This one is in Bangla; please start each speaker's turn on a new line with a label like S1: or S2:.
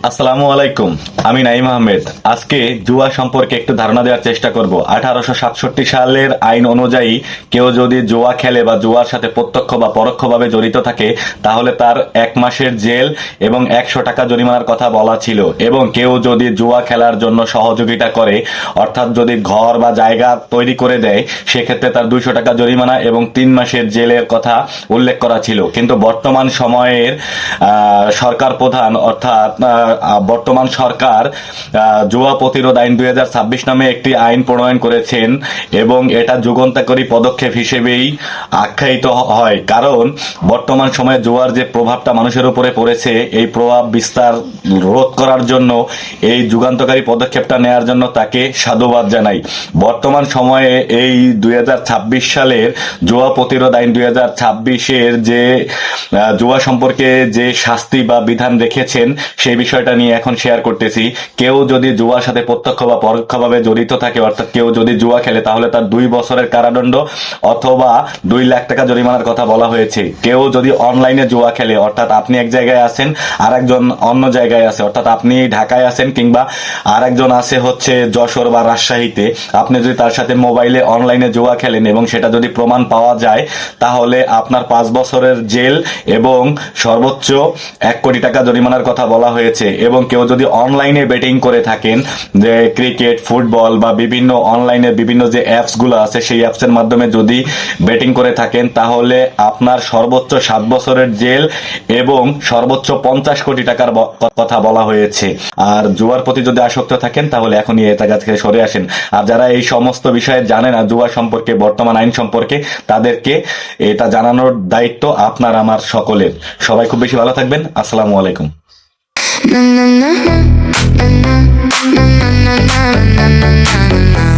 S1: আসসালামু আলাইকুম। আমি নাইম আহমেদ। আজকে জুয়া সম্পর্কে একটু ধারণা দেওয়ার চেষ্টা করব। 1867 সালের আইন অনুযায়ী কেউ যদি জুয়া খেলে বা জুয়ার সাথে প্রত্যক্ষ বা পরোক্ষভাবে জড়িত থাকে তাহলে তার 1 মাসের জেল এবং 100 টাকা জরিমানার কথা বলা ছিল। এবং কেউ যদি জুয়া খেলার জন্য সহযোগিতা করে, অর্থাৎ যদি ঘর বা জায়গা তৈরি করে দেয়, সেক্ষেত্রে তার 200 টাকা জরিমানা এবং 3 মাসের জেলের কথা উল্লেখ করা ছিল। কিন্তু বর্তমান সময়ের সরকার প্রধান অর্থাৎ বর্তমান সরকার জুয়া প্রতিরোধ আইন 2026 নামে একটি আইন প্রণয়ন করেছেন এবং এটা যুগান্তকারী পদক্ষেপ হিসেবেই আখ্যায়িত হয়। কারণ বর্তমান সময়ে জুয়ার যে প্রভাবটা মানুষের উপরে পড়েছে, এই প্রভাব বিস্তার রোধ করার জন্য এই যুগান্তকারী পদক্ষেপটা নেওয়ার জন্য তাকে সাধুবাদ জানাই। বর্তমান সময়ে এই 2026 সালের জুয়া প্রতিরোধ আইন 2026-এর যে জুয়া সম্পর্কে যে শাস্তি বা বিধান রেখেছেন সেই বিষয়টা নিয়ে এখন শেয়ার করতেছি। কেউ যদি জুয়ার সাথে প্রত্যক্ষ বা পরোক্ষভাবে জড়িত থাকে, অর্থাৎ কেউ যদি জুয়া খেলে, তাহলে তার 2 বছরের কারাদণ্ড অথবা 2 লাখ টাকা জরিমানার কথা বলা হয়েছে। কেউ যদি অনলাইনে জুয়া খেলে, অর্থাৎ আপনি এক জায়গায় আছেন আর একজন অন্য জায়গায় আছে, অর্থাৎ আপনি ঢাকায় আছেন কিংবা আর একজন আছে হচ্ছে যশোর বা রাজশাহীতে, আপনি যদি তার সাথে মোবাইলে অনলাইনে জুয়া খেলেন এবং সেটা যদি প্রমাণ পাওয়া যায়, তাহলে আপনার 5 বছরের জেল এবং সর্বোচ্চ 1 কোটি টাকা জরিমানার কথা বলা হয়েছে। এবং কেউ যদি অনলাইনে বেটিং করে থাকেন, যে ক্রিকেট, ফুটবল বা বিভিন্ন অনলাইনে বিভিন্ন যে অ্যাপস গুলো আছে, সেই অ্যাপস এর মাধ্যমে যদি বেটিং করে থাকেন, তাহলে আপনার সর্বোচ্চ 7 বছরের জেল এবং সর্বোচ্চ 50 কোটি টাকার কথা বলা হয়েছে। আর জুয়ার প্রতি যদি আসক্ত থাকেন তাহলে এখনই এটা কাছ থেকে সরে আসেন। আর যারা এই সমস্ত বিষয়ে জানে না, জুয়া সম্পর্কে, বর্তমান আইন সম্পর্কে, তাদেরকে এটা জানানোর দায়িত্ব আপনার আমার সকলের। সবাই খুব বেশি ভালো থাকবেন। আসসালামু আলাইকুম।
S2: Na na na na na na na na na na na na na.